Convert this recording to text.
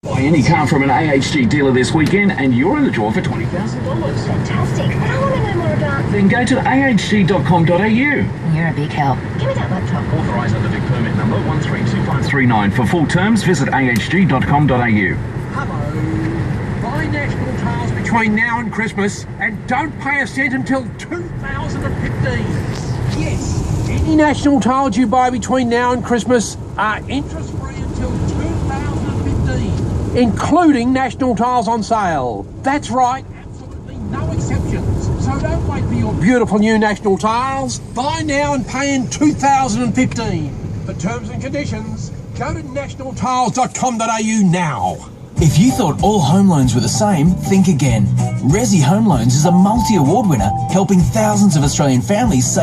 Buy any car from an AHG dealer this weekend and you're in the draw for $20,000. Fantastic. But I want to know more about... Then go to ahg.com.au. You're a big help. Give me that laptop. Authorised under Vic Permit number 132539. For full terms, visit ahg.com.au. Hello. Buy national tiles between now and Christmas and don't pay a cent until 2015. Yes, any national tiles you buy between now and Christmas are interest-free until 2015, including national tiles on sale. That's right, absolutely no exceptions. So don't wait for your beautiful new national tiles. Buy now and pay in 2015. For terms and conditions, go to nationaltiles.com.au now. If you thought all home loans were the same, think again. Resi Home Loans is a multi-award winner helping thousands of Australian families save